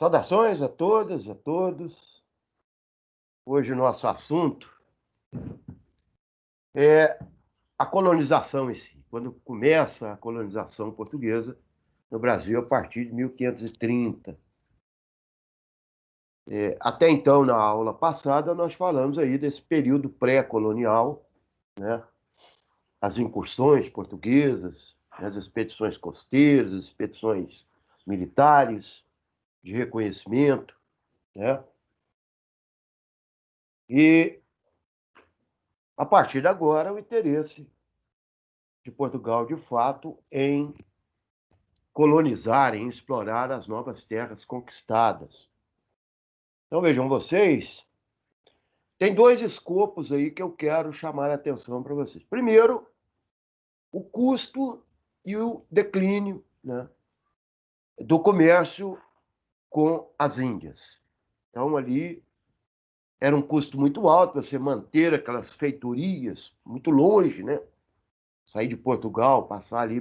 Saudações a todas, a todos. Hoje o nosso assunto é a colonização em si. Quando começa a colonização portuguesa no Brasil a partir de 1530. Até então, na aula passada, nós falamos aí desse período pré-colonial, né? As incursões portuguesas, as expedições costeiras, as expedições militares de reconhecimento, né? E, a partir de agora, o interesse de Portugal, de fato, em colonizar, em explorar as novas terras conquistadas. Então, vejam vocês, tem dois escopos aí que eu quero chamar a atenção para vocês. Primeiro, o custo e o declínio, né, do comércio com as Índias. Então, ali era um custo muito alto você manter aquelas feitorias muito longe, né? Sair de Portugal, passar ali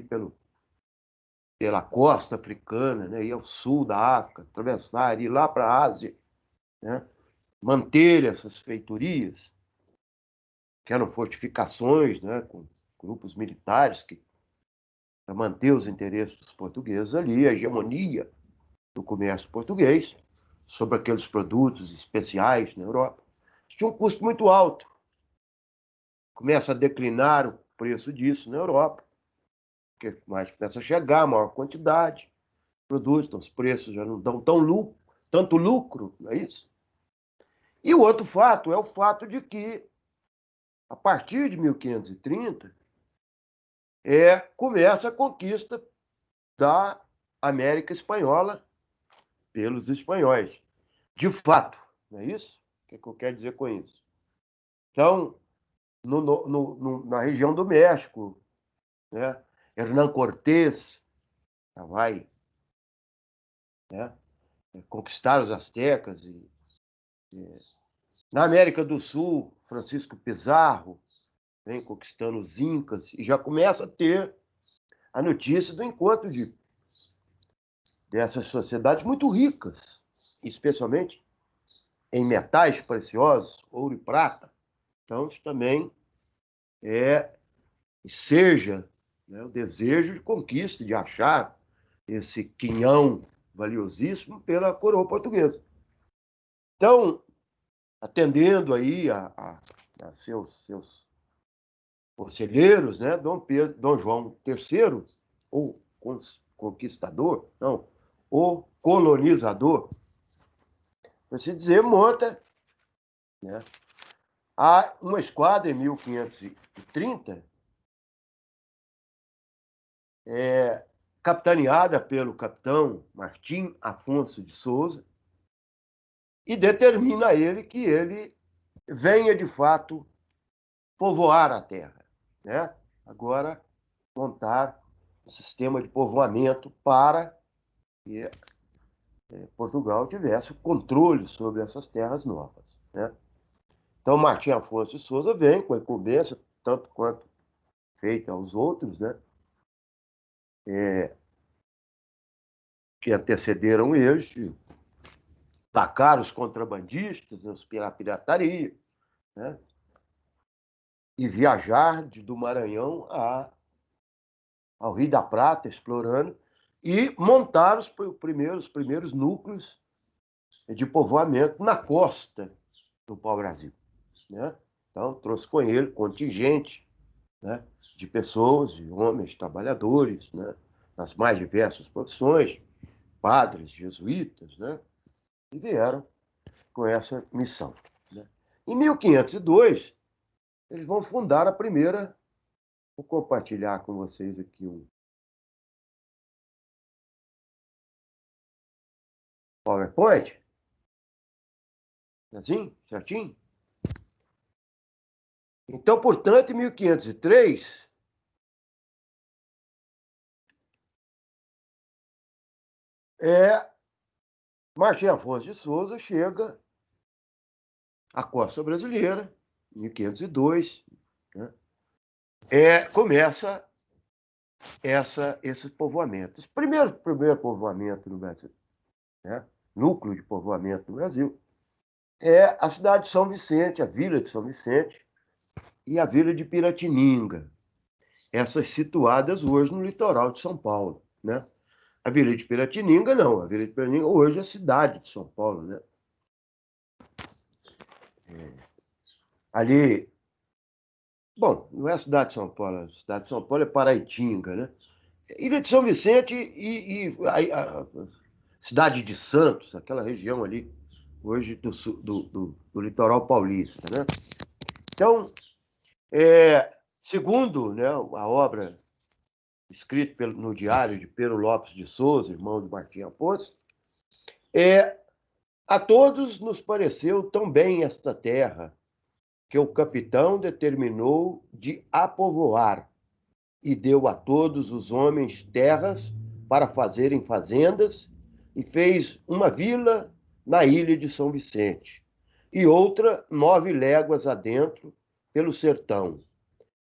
pela costa africana, né? Ir ao sul da África, atravessar, ir lá para a Ásia, né? Manter essas feitorias, que eram fortificações, né? Com grupos militares para manter os interesses dos portugueses ali, a hegemonia do comércio português sobre aqueles produtos especiais na Europa. Isso tinha um custo muito alto. Começa a declinar o preço disso na Europa, porque mais começa a chegar, maior quantidade de produtos, então os preços já não dão tanto lucro, não é isso? E o outro fato é o fato de que, a partir de 1530, começa a conquista da América Espanhola pelos espanhóis. De fato, não é isso? O que eu quero dizer com isso? Então, na região do México, né? Hernán Cortés vai, né, conquistar os astecas. Na América do Sul, Francisco Pizarro vem conquistando os incas e já começa a ter a notícia do encontro dessas sociedades muito ricas, especialmente em metais preciosos, ouro e prata. Então, isso também seja, né, o desejo de conquista, de achar esse quinhão valiosíssimo pela coroa portuguesa. Então, atendendo aí a seus conselheiros, né, Dom João III, o conquistador, não, o colonizador, por assim dizer, monta, né, uma esquadra em 1530, capitaneada pelo capitão Martim Afonso de Souza, e determina a ele que ele venha, de fato, povoar a terra, né? Agora, montar um sistema de povoamento para que Portugal tivesse o controle sobre essas terras novas, né? Então, Martim Afonso de Souza vem com a incumbência, tanto quanto feita aos outros, né? Que antecederam eles, de atacar os contrabandistas, a pirataria, né? E viajar do Maranhão ao Rio da Prata, explorando, e montar os primeiros núcleos de povoamento na costa do pau-brasil, né? Então, trouxe com ele contingente, né, de pessoas, de homens, trabalhadores, né, nas mais diversas profissões, padres, jesuítas, né, e vieram com essa missão, né? Em 1502, eles vão fundar a primeira. Vou compartilhar com vocês aqui um PowerPoint. Assim, certinho? Então, portanto, em 1503, Martim Afonso de Souza chega à costa brasileira, em 1502, né? Começa esse povoamento. Esse primeiro povoamento no Brasil, né? núcleo de povoamento do Brasil, é a cidade de São Vicente, a vila de São Vicente e a vila de Piratininga, essas situadas hoje no litoral de São Paulo, né? A vila de Piratininga, não. A vila de Piratininga hoje é a cidade de São Paulo, né? Ali, bom, não é a cidade de São Paulo, a cidade de São Paulo é Paraitinga, né? Ilha de São Vicente e a cidade de Santos, aquela região ali, hoje do litoral paulista, né? Então, segundo, né, a obra escrita no diário de Pero Lopes de Souza, irmão de Martim Afonso, a todos nos pareceu tão bem esta terra, que o capitão determinou de a povoar, e deu a todos os homens terras para fazerem fazendas, e fez uma vila na ilha de São Vicente, e outra 9 léguas adentro, pelo sertão,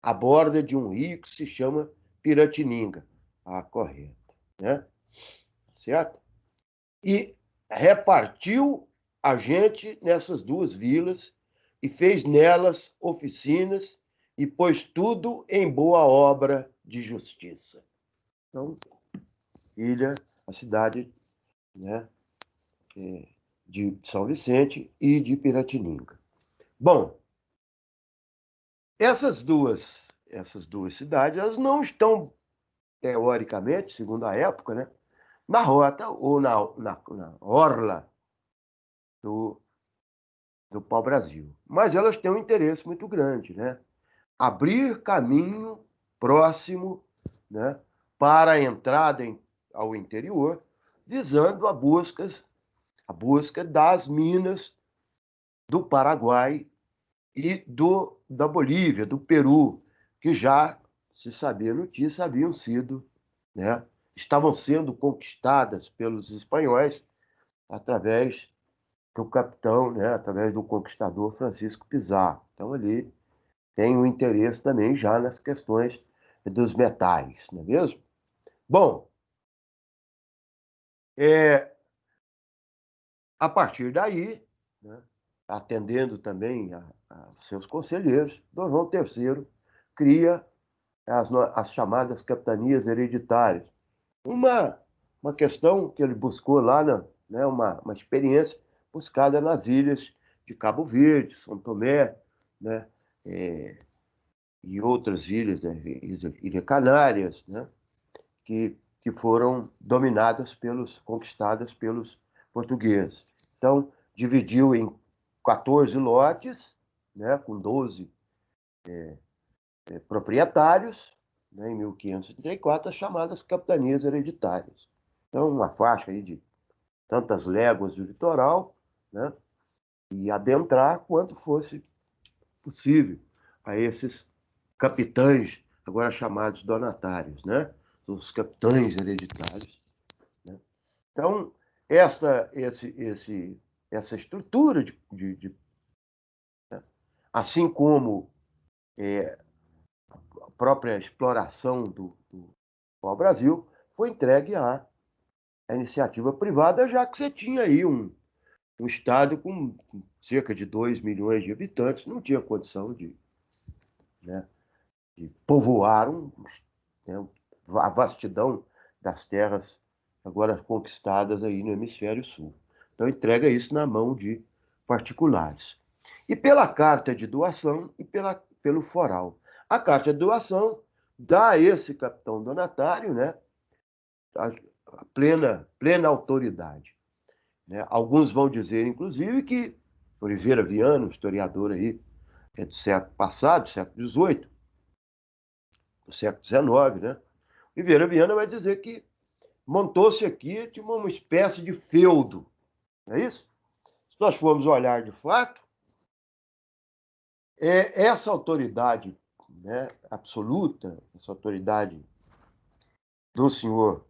à borda de um rio que se chama Piratininga. Ah, correto, né? Certo? E repartiu a gente nessas 2 vilas e fez nelas oficinas e pôs tudo em boa obra de justiça. Então, ilha, a cidade, né, de São Vicente e de Piratininga. Bom, essas duas cidades, elas não estão, teoricamente, segundo a época, né, na rota ou na orla do pau-brasil. Mas elas têm um interesse muito grande, né? Abrir caminho próximo, né, para a entrada ao interior, visando a busca das minas do Paraguai e da Bolívia, do Peru, que já se sabia notícia, haviam sido, né, estavam sendo conquistadas pelos espanhóis através do capitão, né, através do conquistador Francisco Pizarro. Então, ali tem um interesse também já nas questões dos metais, não é mesmo? Bom, a partir daí, né, atendendo também a seus conselheiros, Dom João III cria as chamadas capitanias hereditárias. Uma questão que ele buscou lá, né, uma experiência buscada nas ilhas de Cabo Verde, São Tomé, né, e outras ilhas, né, Ilha Canárias, né, que foram conquistadas pelos portugueses. Então, dividiu em 14 lotes, né, com 12 proprietários, né, em 1534, as chamadas capitanias hereditárias. Então, uma faixa aí de tantas léguas do litoral, né, e adentrar quanto fosse possível a esses capitães, agora chamados donatários, né? Os capitães hereditários. Né? Então, essa estrutura né? Assim como a própria exploração do pau-brasil, foi entregue à iniciativa privada, já que você tinha aí um estado com cerca de 2 milhões de habitantes, não tinha condição né, de povoar né, a vastidão das terras agora conquistadas aí no hemisfério sul. Então, entrega isso na mão de particulares. E pela carta de doação e pelo foral. A carta de doação dá a esse capitão donatário, né, a plena autoridade. Né? Alguns vão dizer, inclusive, que Oliveira Viana, um historiador aí, do século passado, século XVIII, do século XIX, né? Oliveira Viana vai dizer que montou-se aqui de uma espécie de feudo, não é isso? Se nós formos olhar de fato, essa autoridade, né, absoluta, essa autoridade do senhor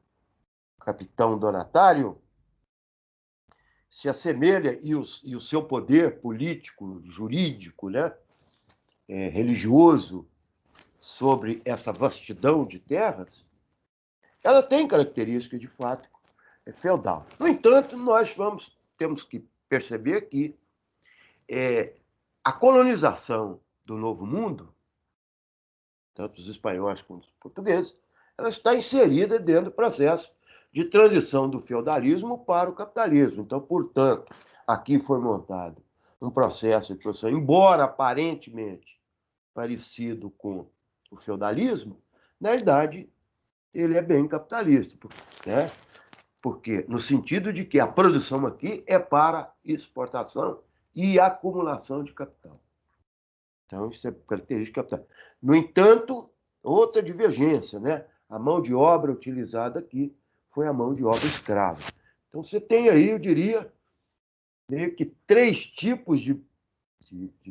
capitão donatário, se assemelha, e o seu poder político, jurídico, né, religioso, sobre essa vastidão de terras, ela tem características, de fato, feudal. No entanto, nós temos que perceber que a colonização do Novo Mundo, tanto os espanhóis como os portugueses, ela está inserida dentro do processo de transição do feudalismo para o capitalismo. Então, portanto, aqui foi montado um processo de produção, embora aparentemente parecido com o feudalismo, na realidade, ele é bem capitalista, né? Porque no sentido de que a produção aqui é para exportação e acumulação de capital. Então, isso é característica capital. No entanto, outra divergência, né? A mão de obra utilizada aqui foi a mão de obra escrava. Então, você tem aí, eu diria, meio que três tipos de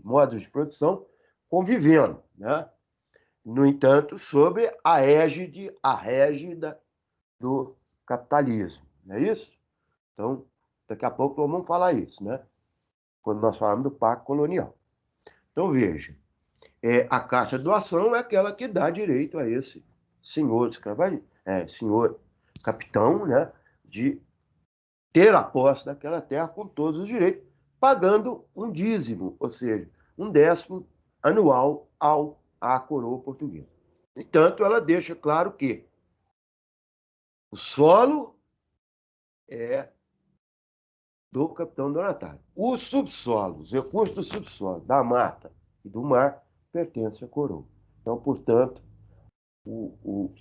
modos de produção convivendo, né? No entanto, sobre a régida do capitalismo. Não é isso? Então, daqui a pouco vamos falar isso, né? Quando nós falamos do Pacto Colonial. Então, veja, a Caixa de Doação é aquela que dá direito a esse senhor senhor capitão, né, de ter a posse daquela terra com todos os direitos, pagando um dízimo, ou seja, um décimo anual à coroa portuguesa. No entanto, ela deixa claro que o solo é do capitão donatário. Os subsolos, os recursos do subsolo, da mata e do mar, pertencem à coroa. Então, portanto, o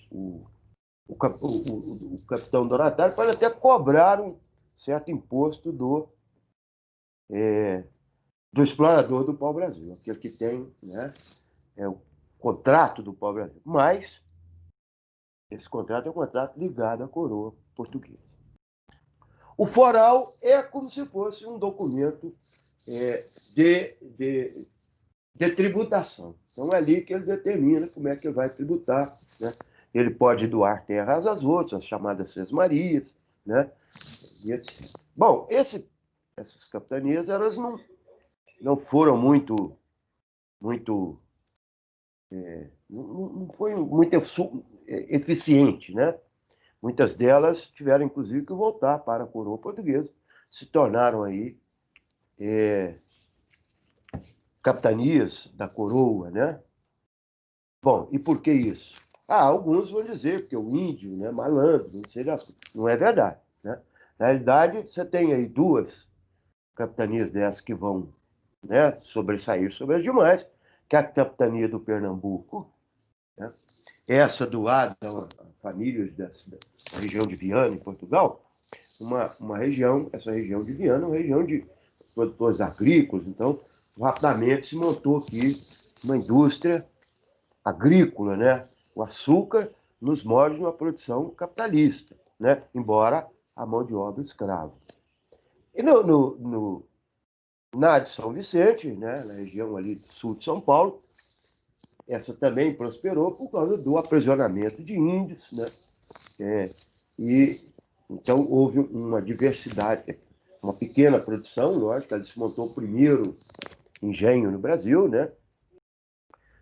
capitão donatário pode até cobrar um certo imposto do explorador do pau-brasil, aquele que tem, né, o contrato do pau-brasil. Mas esse contrato é um contrato ligado à coroa portuguesa. O foral é como se fosse um documento de tributação. Então, é ali que ele determina como é que ele vai tributar, né? Ele pode doar terras às outras, as chamadas sesmarias, né? E etc. Bom, essas capitanias, elas não foram muito não foi muito eficiente, né? Muitas delas tiveram, inclusive, que voltar para a coroa portuguesa, se tornaram aí capitanias da coroa, né? Bom, e por que isso? Alguns vão dizer porque o índio, né, malandro, não sei das coisas. Não é verdade, né? Na realidade, você tem aí duas capitanias dessas que vão, né, sobressair sobre as demais, que é a capitania do Pernambuco, né? Essa doada a famílias da região de Viana, em Portugal, essa região de Viana, uma região de produtores agrícolas, então rapidamente se montou aqui uma indústria agrícola, né? O açúcar nos moldes de uma produção capitalista, né? Embora a mão de obra escrava. E na de São Vicente, né? Na região ali do sul de São Paulo, essa também prosperou por causa do aprisionamento de índios, né? E então houve uma diversidade, uma pequena produção, lógico, ela desmontou o primeiro engenho no Brasil, né?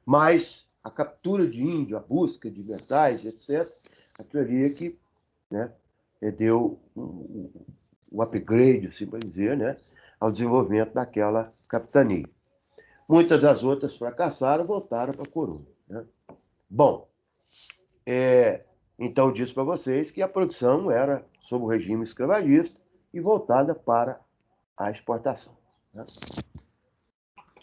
Mas a captura de índio, a busca de metais, etc., aquilo ali que, né, deu o upgrade, assim para dizer, né, ao desenvolvimento daquela capitania. Muitas das outras fracassaram, voltaram para a coroa, né? Bom, então disse para vocês que a produção era sob o regime escravagista e voltada para a exportação, né?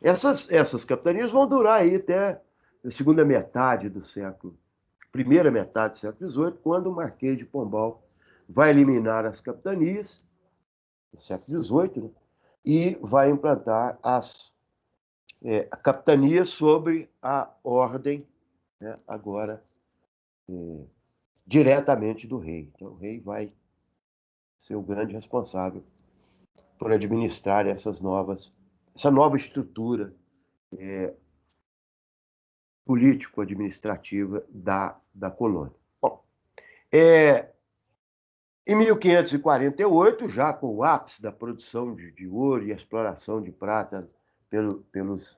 Essas capitanias vão durar aí até a segunda metade do século, primeira metade do século XVIII, quando o Marquês de Pombal vai eliminar as capitanias, no século XVIII, né, e vai implantar a capitania sobre a ordem, né, agora diretamente do rei. Então, o rei vai ser o grande responsável por administrar essa nova estrutura político-administrativa da colônia. Bom, em 1548, já com o ápice da produção de ouro e a exploração de prata pelos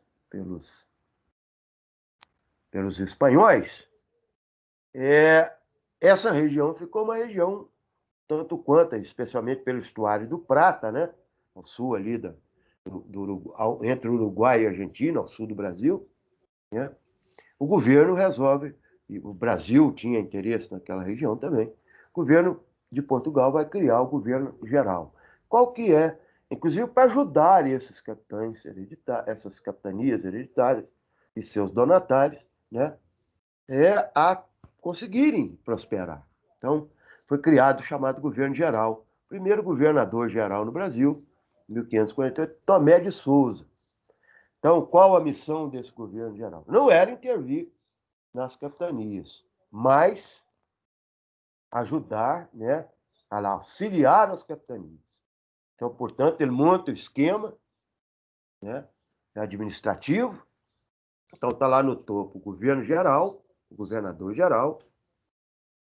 espanhóis, essa região ficou uma região tanto quanto, especialmente pelo estuário do Prata, né? Ao sul ali entre o Uruguai e a Argentina, ao sul do Brasil, né? O governo resolve, e o Brasil tinha interesse naquela região também, o governo de Portugal vai criar o governo geral. Qual que é, inclusive para ajudar esses capitães hereditários, essas capitanias hereditárias e seus donatários, né, a conseguirem prosperar. Então, foi criado o chamado governo geral. O primeiro governador geral no Brasil, em 1548, Tomé de Souza. Então, qual a missão desse governo geral? Não era intervir nas capitanias, mas ajudar, né, a auxiliar as capitanias. Então, portanto, ele monta o esquema, né, administrativo. Então, está lá no topo o governo geral, o governador geral.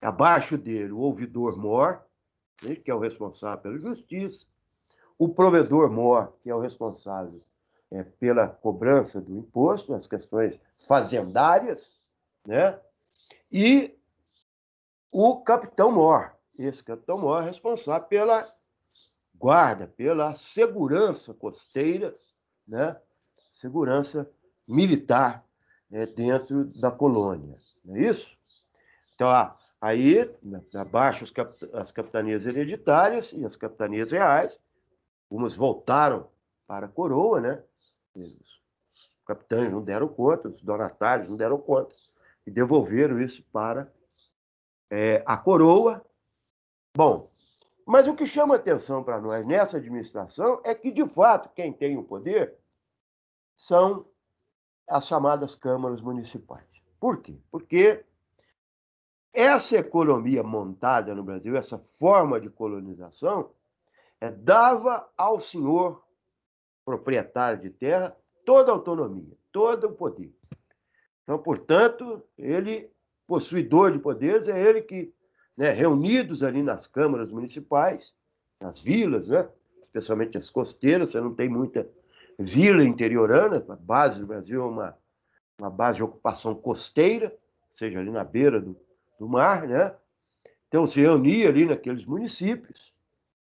Abaixo dele, o ouvidor-mor, né, que é o responsável pela justiça. O provedor-mor, que é o responsável pela cobrança do imposto, as questões fazendárias, né? E o capitão-mor. Esse capitão-mor é responsável pela guarda, pela segurança costeira, né? Segurança militar dentro da colônia. Não é isso? Então, aí, abaixo as capitanias hereditárias e as capitanias reais, umas voltaram para a coroa, né? Os capitães não deram conta, os donatários não deram conta, e devolveram isso para a coroa. Bom, mas o que chama atenção para nós nessa administração é que, de fato, quem tem o poder são as chamadas câmaras municipais. Por quê? Porque essa economia montada no Brasil, essa forma de colonização, dava ao senhor proprietário de terra toda a autonomia, todo o poder. Então, portanto, ele, possuidor de poderes, é ele que, né, reunidos ali nas câmaras municipais, nas vilas, né, especialmente as costeiras, você não tem muita vila interiorana, a base do Brasil é uma base de ocupação costeira, seja ali na beira do mar, né? Então se reunia ali naqueles municípios,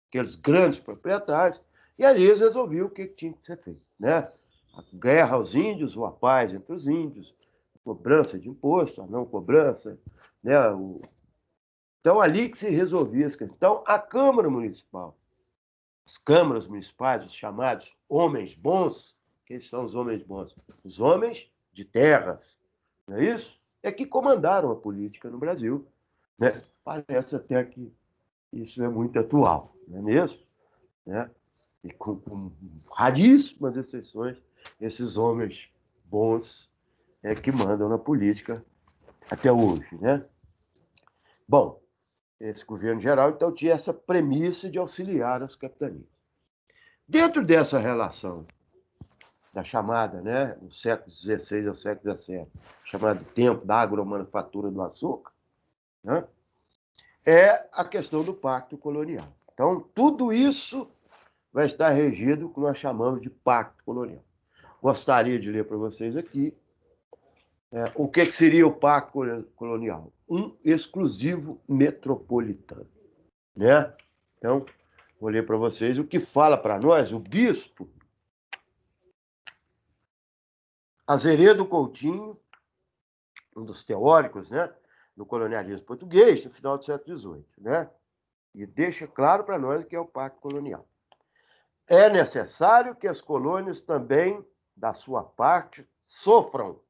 aqueles grandes proprietários, e ali eles resolviam o que tinha que ser feito, né? A guerra aos índios, ou a paz entre os índios, a cobrança de imposto, a não cobrança, né? Então ali que se resolvia as questões. Então a Câmara Municipal, as câmaras municipais, os chamados homens bons, quem são os homens bons? Os homens de terras, não é isso? É que comandaram a política no Brasil, né? Parece até que isso é muito atual, não é mesmo? Né? E com raríssimas exceções, esses homens bons que mandam na política até hoje, né? Bom, esse governo geral, então, tinha essa premissa de auxiliar as capitanias. Dentro dessa relação da chamada, né, do século XVI ao século XVII, chamado tempo da agromanufatura do açúcar, né, é a questão do pacto colonial. Então, tudo isso vai estar regido com o que nós chamamos de pacto colonial. Gostaria de ler para vocês aqui o que seria o pacto colonial. Um exclusivo metropolitano, né? Então, vou ler para vocês o que fala para nós o bispo Azeredo Coutinho, um dos teóricos, né, do colonialismo português, no final do século XVIII, né? E deixa claro para nós o que é o pacto colonial. É necessário que as colônias também, da sua parte, sofram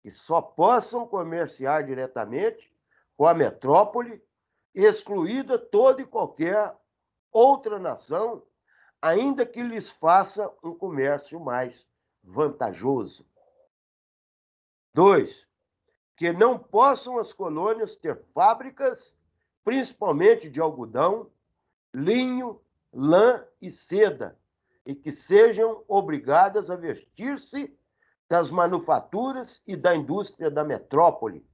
que só possam comerciar diretamente com a metrópole, excluída toda e qualquer outra nação, ainda que lhes faça um comércio mais vantajoso. 2, que não possam as colônias ter fábricas, principalmente de algodão, linho, lã e seda, e que sejam obrigadas a vestir-se das manufaturas e da indústria da metrópole.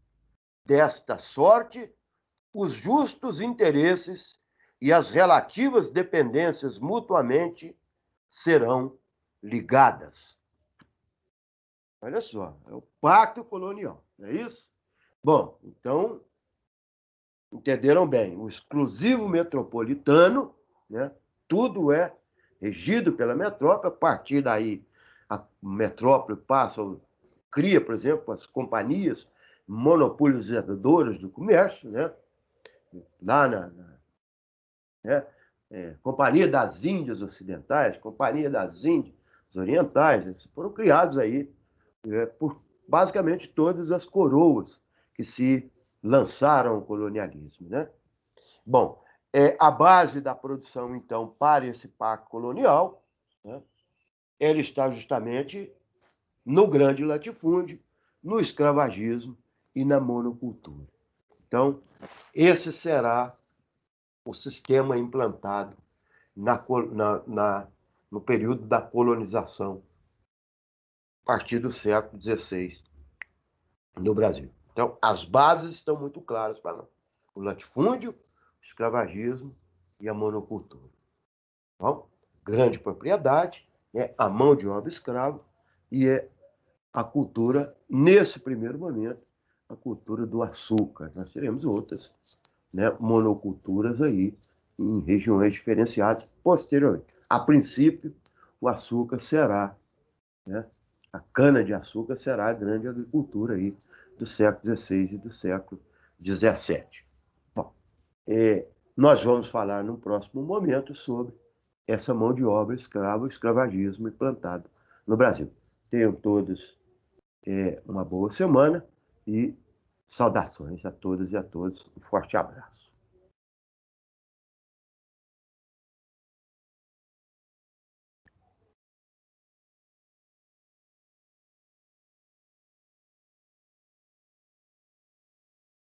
Desta sorte, os justos interesses e as relativas dependências mutuamente serão ligadas. Olha só, é o pacto colonial, não é isso? Bom, então, entenderam bem, o exclusivo metropolitano, né? Tudo é regido pela metrópole. A partir daí, a metrópole cria, por exemplo, as companhias monopolizadoras do comércio, né? Lá né? Companhia das Índias Ocidentais, Companhia das Índias Orientais, né? Foram criados aí por basicamente todas as coroas que se lançaram ao colonialismo, né? Bom, a base da produção, então, para esse pacto colonial, né, ela está justamente no grande latifúndio, no escravagismo e na monocultura. Então, esse será o sistema implantado no período da colonização, a partir do século XVI, no Brasil. Então, as bases estão muito claras para nós. O latifúndio, o escravagismo e a monocultura. Bom, grande propriedade, né, a mão de obra escrava e a cultura, nesse primeiro momento, a cultura do açúcar. Nós teremos outras, né, monoculturas aí, em regiões diferenciadas posteriormente. A princípio, o açúcar será, né, a cana-de-açúcar será a grande agricultura aí do século XVI e do século XVII. Bom, nós vamos falar no próximo momento sobre essa mão de obra escrava, o escravagismo implantado no Brasil. Tenham todos uma boa semana e saudações a todas e a todos. Um forte abraço.